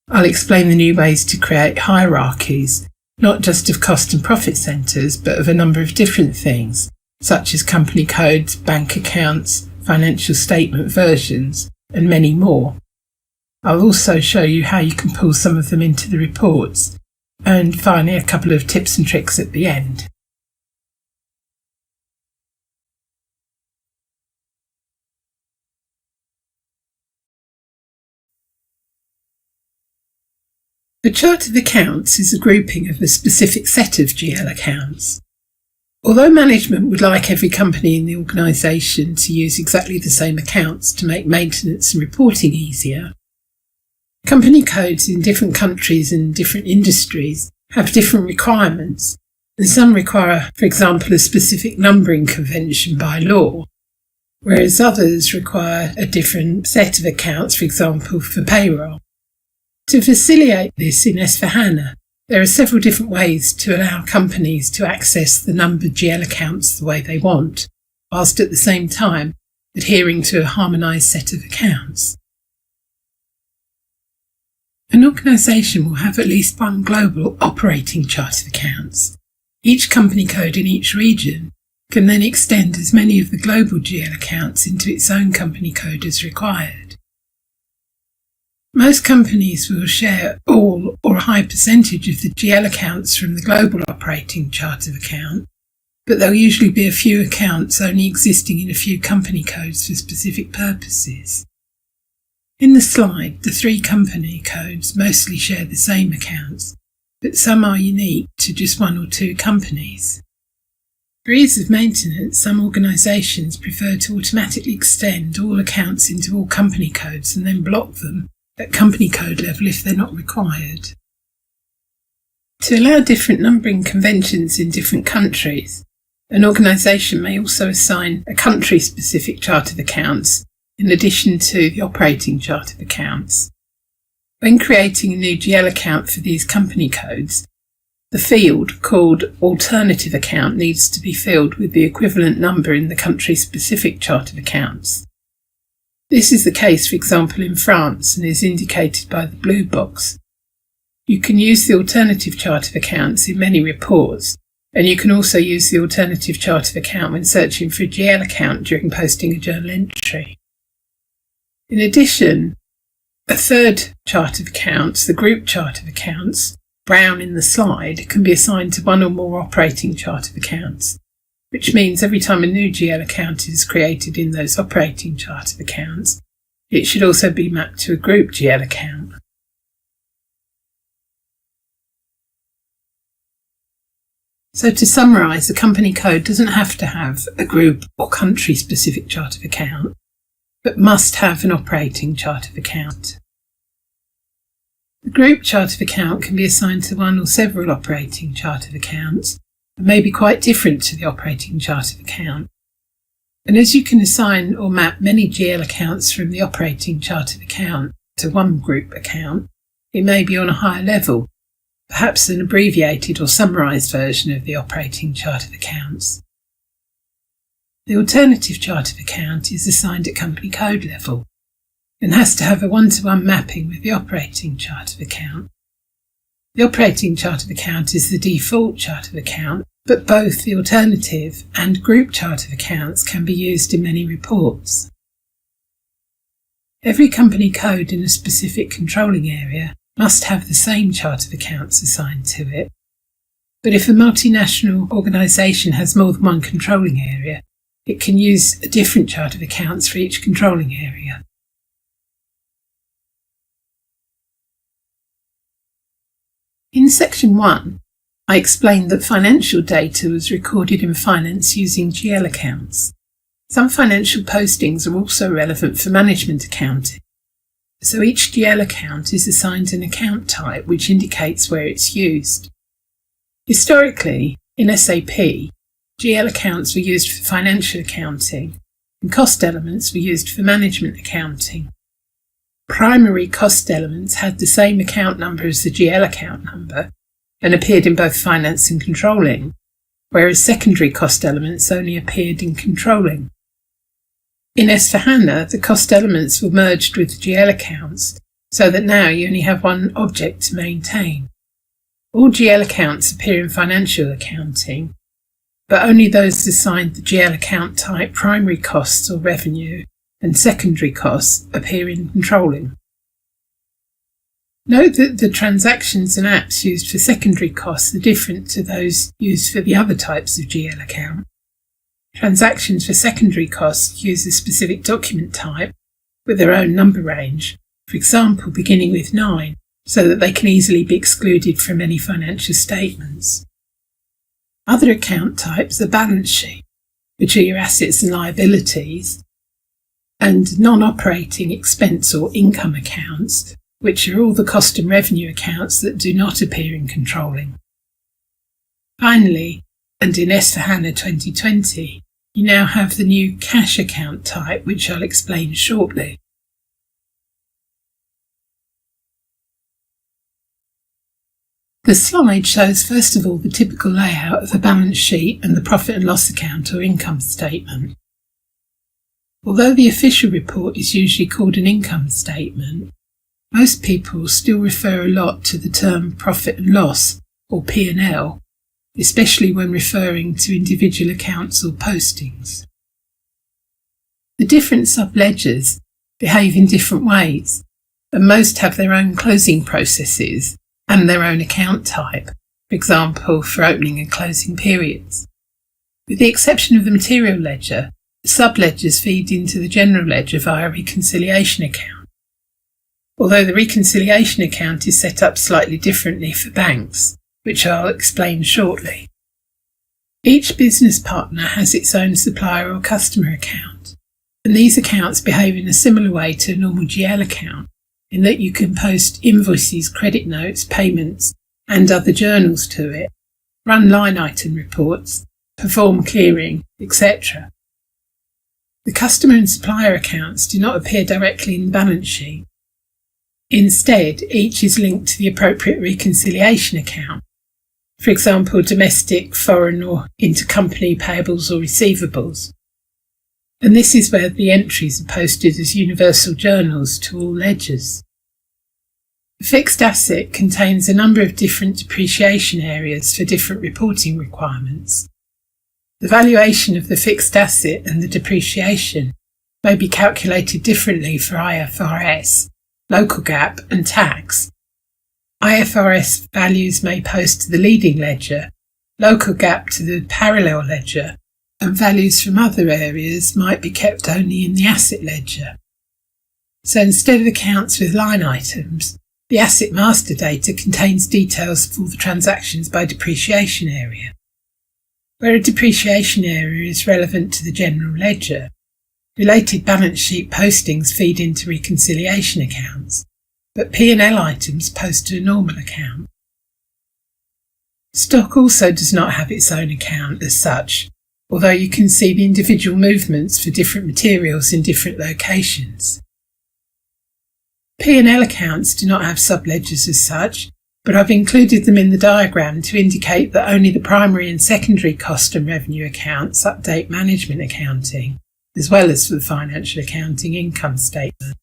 I'll explain the new ways to create hierarchies, not just of cost and profit centres, but of a number of different things, such as company codes, bank accounts, financial statement versions, and many more. I'll also show you how you can pull some of them into the reports, and finally a couple of tips and tricks at the end. A chart of accounts is a grouping of a specific set of GL accounts. Although management would like every company in the organisation to use exactly the same accounts to make maintenance and reporting easier, company codes in different countries and different industries have different requirements, and some require, for example, a specific numbering convention by law, whereas others require a different set of accounts, for example, for payroll. To facilitate this in S/4HANA, there are several different ways to allow companies to access the numbered GL accounts the way they want, whilst at the same time adhering to a harmonised set of accounts. An organisation will have at least one global operating chart of accounts. Each company code in each region can then extend as many of the global GL accounts into its own company code as required. Most companies will share all or a high percentage of the GL accounts from the global operating chart of account, but there'll usually be a few accounts only existing in a few company codes for specific purposes. In the slide, the three company codes mostly share the same accounts, but some are unique to just one or two companies. For ease of maintenance, some organisations prefer to automatically extend all accounts into all company codes and then block them at company code level if they're not required. To allow different numbering conventions in different countries, an organisation may also assign a country-specific chart of accounts in addition to the operating chart of accounts. When creating a new GL account for these company codes, the field called Alternative Account needs to be filled with the equivalent number in the country-specific chart of accounts. This is the case, for example, in France and is indicated by the blue box. You can use the alternative chart of accounts in many reports, and you can also use the alternative chart of account when searching for a GL account during posting a journal entry. In addition, a third chart of accounts, the group chart of accounts, brown in the slide, can be assigned to one or more operating chart of accounts, which means every time a new GL account is created in those operating chart of accounts, it should also be mapped to a group GL account. So to summarise, a company code doesn't have to have a group or country-specific chart of account, but must have an operating chart of account. The group chart of account can be assigned to one or several operating chart of accounts, and may be quite different to the operating chart of account. And as you can assign or map many GL accounts from the operating chart of account to one group account, it may be on a higher level, perhaps an abbreviated or summarised version of the operating chart of accounts. The alternative chart of account is assigned at company code level and has to have a one-to-one mapping with the operating chart of account. The operating chart of account is the default chart of account, but both the alternative and group chart of accounts can be used in many reports. Every company code in a specific controlling area must have the same chart of accounts assigned to it. But if a multinational organisation has more than one controlling area, it can use a different chart of accounts for each controlling area. In section 1, I explained that financial data was recorded in finance using GL accounts. Some financial postings are also relevant for management accounting. So each GL account is assigned an account type which indicates where it's used. Historically, in SAP, GL accounts were used for financial accounting and cost elements were used for management accounting. Primary cost elements had the same account number as the GL account number and appeared in both finance and controlling, whereas secondary cost elements only appeared in controlling. In S/4HANA, the cost elements were merged with GL accounts, so that now you only have one object to maintain. All GL accounts appear in financial accounting, but only those assigned the GL account type primary costs or revenue and secondary costs appear in controlling. Note that the transactions and apps used for secondary costs are different to those used for the other types of GL account. Transactions for secondary costs use a specific document type with their own number range, for example beginning with 9, so that they can easily be excluded from any financial statements. Other account types are balance sheet, which are your assets and liabilities, and non-operating expense or income accounts, which are all the cost and revenue accounts that do not appear in controlling. Finally, and in S/4HANA 2020, you now have the new cash account type, which I'll explain shortly. The slide shows first of all the typical layout of the balance sheet and the profit and loss account or income statement. Although the official report is usually called an income statement, most people still refer a lot to the term profit and loss or P&L, especially when referring to individual accounts or postings. The different sub-ledgers behave in different ways, and most have their own closing processes and their own account type, for example, for opening and closing periods. With the exception of the material ledger, the sub-ledgers feed into the general ledger via a reconciliation account, although the reconciliation account is set up slightly differently for banks, which I'll explain shortly. Each business partner has its own supplier or customer account, and these accounts behave in a similar way to a normal GL account, in that you can post invoices, credit notes, payments, and other journals to it, run line item reports, perform clearing, etc. The customer and supplier accounts do not appear directly in the balance sheet. Instead, each is linked to the appropriate reconciliation account, for example, domestic, foreign, or intercompany payables or receivables. And this is where the entries are posted as universal journals to all ledgers. The fixed asset contains a number of different depreciation areas for different reporting requirements. The valuation of the fixed asset and the depreciation may be calculated differently for IFRS, local GAAP, and tax. IFRS values may post to the leading ledger, local GAAP to the parallel ledger, and values from other areas might be kept only in the asset ledger. So instead of accounts with line items, the asset master data contains details of all the transactions by depreciation area. Where a depreciation area is relevant to the general ledger, related balance sheet postings feed into reconciliation accounts, but P&L items post to a normal account. Stock also does not have its own account as such, although you can see the individual movements for different materials in different locations. P&L accounts do not have sub-ledgers as such, but I've included them in the diagram to indicate that only the primary and secondary cost and revenue accounts update management accounting, as well as for the financial accounting income statement.